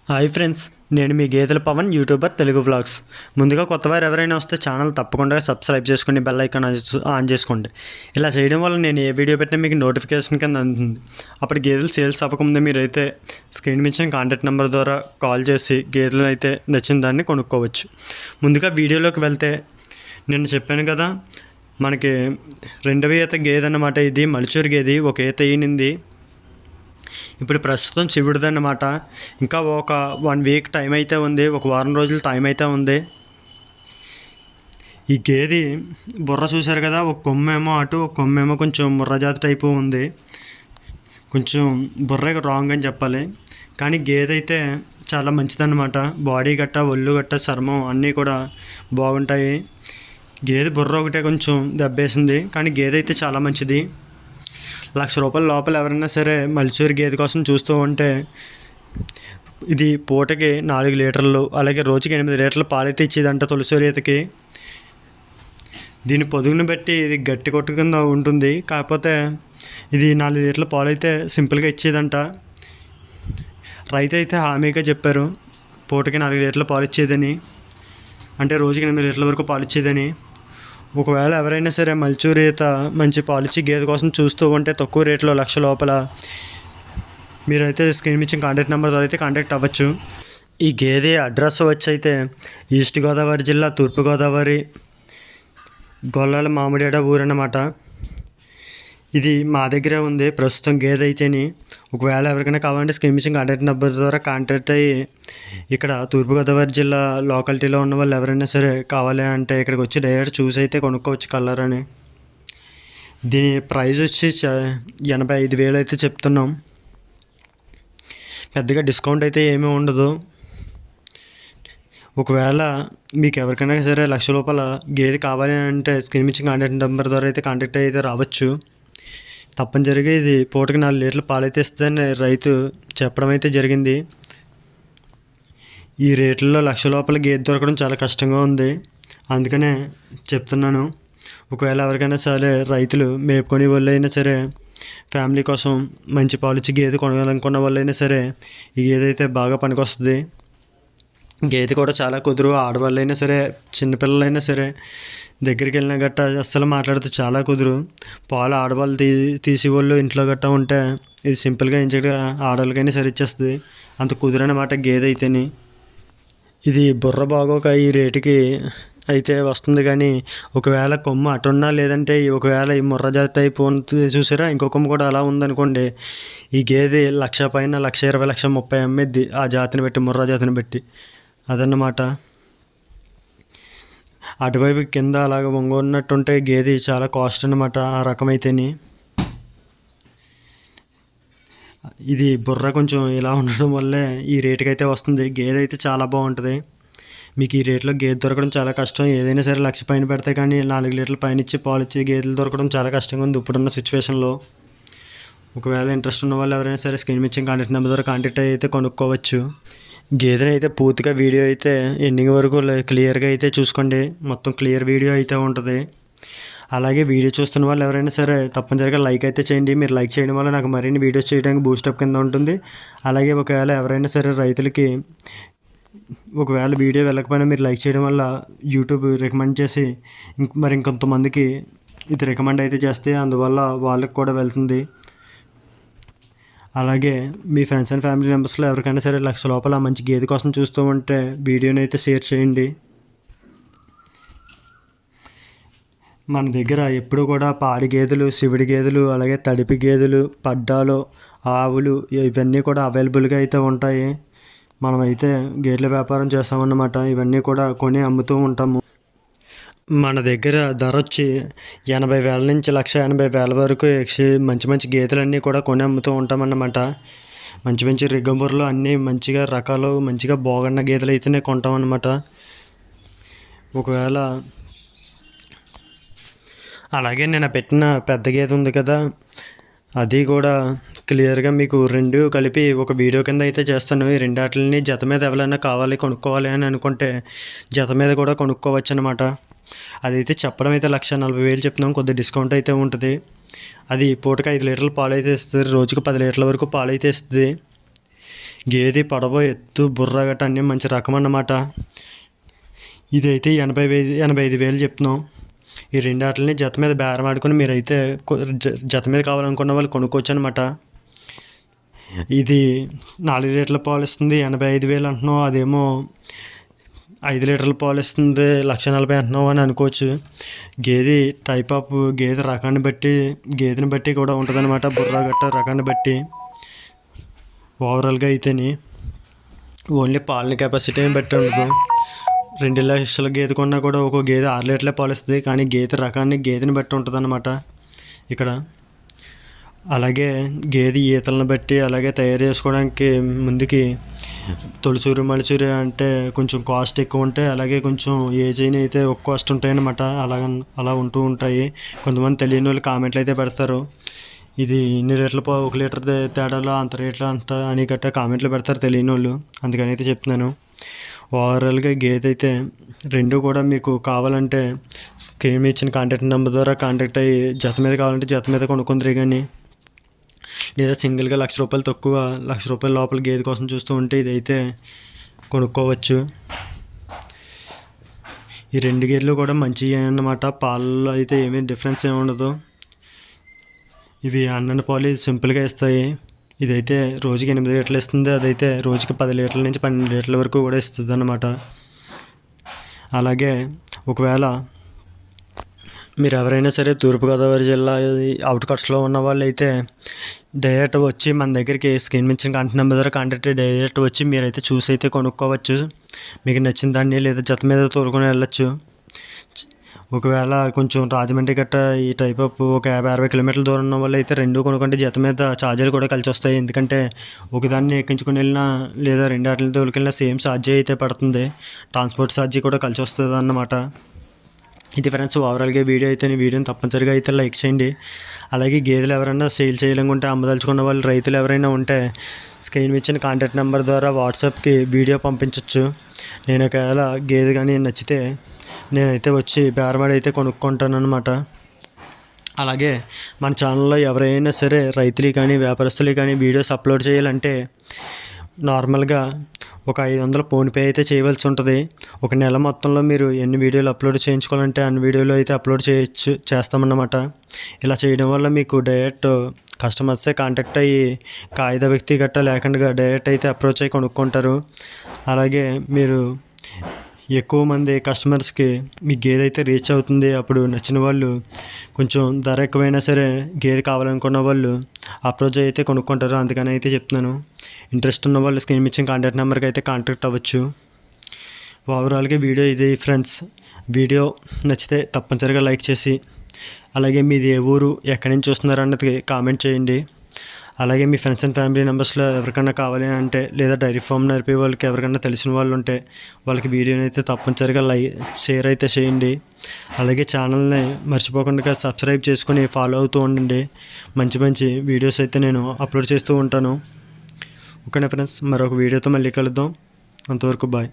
Hi friends, నేను మీ గేదెల Pawan YouTuber Telugu vlogs. ముందుగా కొత్తవారు ఎవరైనా వస్తే ఛానల్ తప్పకుండా సబ్స్క్రైబ్ చేసుకుని బెల్ ఐకాన్ ఆన్ చేసుకోండి. ఇలా చేయడం వల్ల నేను ఏ వీడియో పెట్టినా మీకు నోటిఫికేషన్ కింద అందుతుంది. అప్పుడు గేదెలు సేల్స్ అవ్వకముందే మీరైతే స్క్రీన్ మీద కాంటాక్ట్ నెంబర్ ద్వారా కాల్ చేసి గేదెలు అయితే నచ్చిన దాన్ని కొనుక్కోవచ్చు. ముందుగా వీడియోలోకి వెళ్తే నేను చెప్పాను కదా, మనకి రెండవ ఈత గేదె అన్నమాట. ఇది మలిచూరు గేది. ఒక ఈత ఈనింది. ఇప్పుడు ప్రస్తుతం శివుడిదన్నమాట. ఇంకా ఒక 1 వీక్ టైం అయితే ఉంది, ఒక వారం రోజులు టైం అయితే ఉంది. ఈ గేది బుర్ర చూశారు కదా, ఒక కొమ్మేమో అటు, ఒక కొమ్మేమో కొంచెం ముర్రజాతి టైపు ఉంది. కొంచెం బుర్ర రాంగ్ అని చెప్పాలి. కానీ గేదె అయితే చాలా మంచిదన్నమాట. బాడీ గట్ట, ఒళ్ళు గట్ట, చర్మం అన్నీ కూడా బాగుంటాయి. గేదె బుర్ర ఒకటే కొంచెం దెబ్బేసింది, కానీ గేదె అయితే చాలా మంచిది. ₹1,00,000 లోపల ఎవరైనా సరే మలిచూరు గేదె కోసం చూస్తూ ఉంటే, ఇది పూటకి 4 లీటర్లు, అలాగే రోజుకి 8 లీటర్లు పాలైతే ఇచ్చేదంట తొలిసూరు ఈతకి. దీని పొదుగుని బట్టి ఇది గట్టి కొట్టు కింద ఉంటుంది. కాకపోతే ఇది 4 లీటర్ల పాలు అయితే సింపుల్గా ఇచ్చేదంట. రైతు అయితే హామీగా చెప్పారు పూటకి 4 లీటర్ల పాలు ఇచ్చేదని, అంటే రోజుకి 8 లీటర్ల వరకు పాలు ఇచ్చేదని. ఒకవేళ ఎవరైనా సరే మలిచూరు ఈత మంచి పాలిచ్చి గేదె కోసం చూస్తూ ఉంటే తక్కువ రేట్లో ₹1,00,000 లోపల మీరైతే స్క్రీన్ మీద కాంటాక్ట్ నెంబర్ ద్వారా అయితే కాంటాక్ట్ అవ్వచ్చు. ఈ గేదె అడ్రస్ వచ్చి అయితే ఈస్ట్ గోదావరి జిల్లా, తూర్పుగోదావరి, గొల్లాల మామిడాడ ఊరు అన్నమాట. ఇది మా దగ్గరే ఉంది ప్రస్తుతం గేదె అయితేని. ఒకవేళ ఎవరికైనా కావాలంటే స్క్రీన్ మీద కాంటాక్ట్ నెంబర్ ద్వారా కాంటాక్ట్ అయ్యి ఇక్కడ తూర్పుగోదావరి జిల్లా లోకాలిటీలో ఉన్న వాళ్ళు ఎవరైనా సరే కావాలి అంటే ఇక్కడికి వచ్చి డైరెక్ట్ చూసి అయితే కొనుక్కోవచ్చు కలర్ అని. దీని ప్రైస్ వచ్చి 85,000 అయితే చెప్తున్నాం. పెద్దగా డిస్కౌంట్ అయితే ఏమీ ఉండదు. ఒకవేళ మీకు ఎవరికైనా సరే ₹1,00,000 గేదె కావాలి అంటే స్క్రీన్ మీద కాంటాక్ట్ నెంబర్ ద్వారా అయితే కాంటాక్ట్ అయితే రావచ్చు. తప్పనిసరిగా ఇది పూటకి 4 లీటర్లు పాలైతే ఇస్తుందని రైతు చెప్పడం అయితే జరిగింది. ఈ రేట్లలో ₹1,00,000 గేదె దొరకడం చాలా కష్టంగా ఉంది, అందుకనే చెప్తున్నాను. ఒకవేళ ఎవరికైనా సరే రైతులు మేపుకొని వాళ్ళు అయినా సరే, ఫ్యామిలీ కోసం మంచి పాలిచ్చి గేదె కొనాలనుకున్న వాళ్ళు అయినా సరే ఈ గేదె అయితే బాగా పనికొస్తుంది. గేదె కూడా చాలా కుదురు. ఆడవాళ్ళైనా సరే, చిన్నపిల్లలైనా సరే దగ్గరికి వెళ్ళినా గట్టా అస్సలు మాట్లాడితే చాలా కుదురు. పాలు ఆడవాళ్ళు తీసి వాళ్ళు ఇంట్లో గట్టా ఉంటే ఇది సింపుల్గా ఇంచగా ఆడవాళ్ళకైనా సరే ఇచ్చేస్తుంది. అంత కుదురు అన్నమాట గేదె అయితేని. ఇది బుర్ర బాగోక ఈ రేటుకి అయితే వస్తుంది. కానీ ఒకవేళ కొమ్ము అటున్నా, లేదంటే ఒకవేళ ఈ ముర్రజాతి టైపు చూసారా, ఇంకో కొమ్ము కూడా అలా ఉందనుకోండి, ఈ గేదె 1,00,000 పైన, 1,20,000, 1,30,000 అమ్మేద్ది. ఆ జాతిని బట్టి, ముర్రా జాతిని బట్టి. అదన్నమాట. అటువైపు కింద అలాగ వంగున్నట్టుంటే గేదె చాలా కాస్ట్ అన్నమాట ఆ రకమైతేని. ఇది బుర్ర కొంచెం ఇలా ఉండడం వల్లే ఈ రేటుకి అయితే వస్తుంది. గేదె అయితే చాలా బాగుంటుంది. మీకు ఈ రేట్లో గేదె దొరకడం చాలా కష్టం. ఏదైనా సరే 1,00,000 పైన పెడితే కానీ 4 లీటర్ల పైన ఇచ్చి పాలు ఇచ్చి గేదెలు దొరకడం చాలా కష్టంగా ఉంది ఇప్పుడున్న సిచ్యువేషన్లో. ఒకవేళ ఇంట్రెస్ట్ ఉన్న వాళ్ళు ఎవరైనా సరే స్క్రీన్ మీద కాంటాక్ట్ నెంబర్ ద్వారా కాంటాక్ట్ అయితే కొనుక్కోవచ్చు. గేదెని అయితే పూర్తిగా వీడియో అయితే ఎండింగ్ వరకు క్లియర్గా అయితే చూసుకోండి. మొత్తం క్లియర్ వీడియో అయితే ఉంటుంది. అలాగే వీడియో చూస్తున్న వాళ్ళు ఎవరైనా సరే తప్పనిసరిగా లైక్ అయితే చేయండి. మీరు లైక్ చేయడం వల్ల నాకు మరిన్ని వీడియోస్ చేయడానికి బూస్టప్ కింద ఉంటుంది. అలాగే ఒకవేళ ఎవరైనా సరే రైతులకి ఒకవేళ వీడియో వెళ్ళకపోయినా మీరు లైక్ చేయడం వల్ల యూట్యూబ్ రికమెండ్ చేసి ఇంకొంతమందికి ఇది రికమెండ్ అయితే చేస్తే అందువల్ల వాళ్ళకి కూడా వెళ్తుంది. అలాగే మీ ఫ్రెండ్స్ అండ్ ఫ్యామిలీ మెంబర్స్లో ఎవరికైనా సరే ₹1,00,000 మంచి గేదె కోసం చూస్తూ ఉంటే వీడియోని అయితే షేర్ చేయండి. మన దగ్గర ఎప్పుడు కూడా పాడి గేదెలు, శివుడి గేదెలు, అలాగే తడిపి గేదెలు, పడ్డాలు, ఆవులు ఇవన్నీ కూడా అవైలబుల్గా అయితే ఉంటాయి. మనమైతే గేదెల వ్యాపారం చేస్తామన్నమాట. ఇవన్నీ కూడా కొని అమ్ముతూ ఉంటాము. మన దగ్గర ధర వచ్చి 80,000 నుంచి 1,80,000 వరకు మంచి మంచి గేదెలన్నీ కూడా కొని అమ్ముతూ ఉంటామన్నమాట. మంచి మంచి రిగ్గంబుర్లు అన్నీ మంచిగా రకాలు, మంచిగా బాగున్న గేదెలు అయితేనే కొంటామన్నమాట. ఒకవేళ అలాగే నేను పెట్టిన పెద్ద గేదె ఉంది కదా, అది కూడా క్లియర్గా మీకు 2 కలిపి ఒక వీడియో కింద అయితే చేస్తాను. ఈ 2 వాటిని జత మీద ఎవరైనా కావాలి, కొనుక్కోవాలి అని అనుకుంటే జత మీద కూడా కొనుక్కోవచ్చు అన్నమాట. అదైతే చెప్పడం అయితే 1,40,000 చెప్తున్నాం. కొద్దిగా డిస్కౌంట్ అయితే ఉంటుంది. అది పూటకి 5 లీటర్ల పాలు అయితే ఇస్తుంది. రోజుకి 10 లీటర్ల వరకు పాలు అయితే ఇస్తుంది. గేదె పొడవు, ఎత్తు, బుర్ర గట్ట అన్నీ మంచి రకం అన్నమాట. ఇదైతే 85,000 చెప్తున్నాం. ఈ రెండు ఆటలని జత మీద బేరం ఆడుకొని మీరైతే జత మీద కావాలనుకున్న వాళ్ళు కొనుక్కోవచ్చు అనమాట. ఇది 4 లీటర్ల పాలు ఇస్తుంది, 85,000 అంటున్నావు. అదేమో 5 లీటర్ల పాలు ఇస్తుంది, 1,40,000 అంటున్నావు అని అనుకోవచ్చు. గేదె టైప్ ఆఫ్ గేదె రకాన్ని బట్టి, గేదెని బట్టి కూడా ఉంటుంది అనమాట. బుర్ర గట్ట రకాన్ని బట్టి ఓవరాల్గా అయితేని ఓన్లీ పాలని కెపాసిటీ బట్టి ఉండదు. 2 లక్షల గేదె కొన్నా కూడా ఒక్కో గేదె 6 లీటర్లే పాలు ఇస్తుంది. కానీ గేదె రకాన్ని, గేదెని బట్టి ఉంటుంది అన్నమాట ఇక్కడ. అలాగే గేదె ఈతలను బట్టి, అలాగే తయారు చేసుకోవడానికి ముందుకి తొలిచూరు మలిచూరు అంటే కొంచెం కాస్ట్ ఎక్కువ ఉంటాయి. అలాగే కొంచెం ఏజ్ అయిన అయితే ఒక కాస్ట్ ఉంటాయి అన్నమాట. అలా ఉంటూ ఉంటాయి. కొంతమంది తెలియని వాళ్ళు కామెంట్లు అయితే పెడతారు, ఇది ఇన్ని లీటర్ల 1 లీటర్ తేడాలో అంత రేట్లు అంట అని గట్టా కామెంట్లు పెడతారు తెలియని వాళ్ళు. అందుకని అయితే చెప్తున్నాను. ఓవరాల్గా గేదె అయితే రెండు కూడా మీకు కావాలంటే స్క్రీన్ మీద ఇచ్చిన కాంటాక్ట్ నెంబర్ ద్వారా కాంటాక్ట్ అయ్యి జత మీద కావాలంటే జత మీద కొనుక్కుందరు. కానీ లేదా సింగిల్గా ₹1,00,000 తక్కువ, ₹1,00,000 లోపల గేదె కోసం చూస్తూ ఉంటే ఇదైతే కొనుక్కోవచ్చు. ఈ 2 గేదెలు కూడా మంచివి అన్నమాట. పాలలో అయితే ఏమీ డిఫరెన్స్ ఏమి ఉండదు. ఇవి అన్నన పాలు సింపుల్గా ఇస్తాయి. ఇదైతే రోజుకి 8 లీటర్లు ఇస్తుంది, అదైతే రోజుకి 10 లీటర్ల నుంచి 12 లీటర్ల వరకు కూడా ఇస్తుంది అన్నమాట. అలాగే ఒకవేళ మీరు ఎవరైనా సరే తూర్పుగోదావరి జిల్లా అవుట్కట్స్లో ఉన్న వాళ్ళు అయితే డైరెక్ట్ వచ్చి మన దగ్గరికి స్క్రీన్ ఇచ్చిన కాంటాక్ట్ నెంబర్ ద్వారా కాంటాక్ట్ డైరెక్ట్ వచ్చి మీరైతే చూసి అయితే కొనుక్కోవచ్చు. మీకు నచ్చిన దాన్ని లేదా జత మీద తోలుకొని వెళ్ళచ్చు. ఒకవేళ కొంచెం రాజమండ్రి గట్ట ఈ టైప్ ఆఫ్ ఒక 50-60 కిలోమీటర్ల దూరం ఉన్న వాళ్ళు అయితే రెండు కొనుక్కుంటే జత మీద ఛార్జీలు కూడా కలిసి వస్తాయి. ఎందుకంటే ఒకదాన్ని ఎక్కించుకుని వెళ్ళినా లేదా 2 ఆటలతో తోలుకెళ్ళినా సేమ్ ఛార్జీ అయితే పడుతుంది. ట్రాన్స్పోర్ట్ ఛార్జీ కూడా కలిసి వస్తుంది అన్నమాట. ఇది ఫ్రెండ్స్ ఓవరాల్గా వీడియో అయితే, వీడియోని తప్పనిసరిగా అయితే లైక్ చేయండి. అలాగే గేదెలు ఎవరైనా సేల్ చేయాలనుకుంటే, అమ్మదలుచుకున్న వాళ్ళు రైతులు ఎవరైనా ఉంటే స్క్రీన్ ఇచ్చిన కాంటాక్ట్ నెంబర్ ద్వారా వాట్సాప్కి వీడియో పంపించవచ్చు. నేను ఒకవేళ గేదె కానీ నచ్చితే నేనైతే వచ్చి బేరమాడి అయితే కొనుక్కుంటాను అనమాట. అలాగే మన ఛానల్లో ఎవరైనా సరే రైతులు కానీ వ్యాపారస్తులు కానీ వీడియోస్ అప్లోడ్ చేయాలంటే నార్మల్గా ఒక 500 ఫోన్పే అయితే చేయవలసి ఉంటుంది. ఒక నెల మొత్తంలో మీరు ఎన్ని వీడియోలు అప్లోడ్ చేయించుకోవాలంటే అన్ని వీడియోలు అయితే అప్లోడ్ చేస్తామన్నమాట. ఇలా చేయడం వల్ల మీకు డైరెక్ట్ కస్టమర్సే కాంటాక్ట్ అయ్యి కాగిత వ్యక్తి గట్టా లేకుండా డైరెక్ట్ అయితే అప్రోచ్ అయ్యి కొనుక్కుంటారు. అలాగే మీరు ఎక్కువ మంది కస్టమర్స్కి మీ గేదె అయితే రీచ్ అవుతుంది. అప్పుడు నచ్చిన వాళ్ళు కొంచెం ధర ఎక్కువైనా సరే గేదె కావాలనుకున్న వాళ్ళు అప్రోచ్ అయితే కొనుక్కుంటారు. అందుకని అయితే చెప్తున్నాను. ఇంట్రెస్ట్ ఉన్న వాళ్ళు స్క్రీన్ ఇచ్చిన కాంటాక్ట్ నెంబర్కి అయితే కాంటాక్ట్ అవ్వచ్చు. ఓవరాల్గా వీడియో ఇది ఫ్రెండ్స్. వీడియో నచ్చితే తప్పనిసరిగా లైక్ చేసి, అలాగే మీది ఏ ఊరు, ఎక్కడి నుంచి చూస్తున్నారు అన్నది కామెంట్ చేయండి. అలాగే మీ ఫ్రెండ్స్ అండ్ ఫ్యామిలీ మెంబర్స్లో ఎవరికైనా కావాలి అంటే, లేదా డైరీ ఫామ్ నడిపే వాళ్ళకి ఎవరికైనా తెలిసిన వాళ్ళు ఉంటే వాళ్ళకి వీడియోని అయితే తప్పనిసరిగా షేర్ అయితే చేయండి. అలాగే ఛానల్ని మర్చిపోకుండా సబ్స్క్రైబ్ చేసుకొని ఫాలో అవుతూ ఉండండి. మంచి మంచి వీడియోస్ అయితే నేను అప్లోడ్ చేస్తూ ఉంటాను. ఓకేనా ఫ్రెండ్స్, మరొక వీడియోతో మళ్ళీ కలుద్దాం. అంతవరకు బాయ్.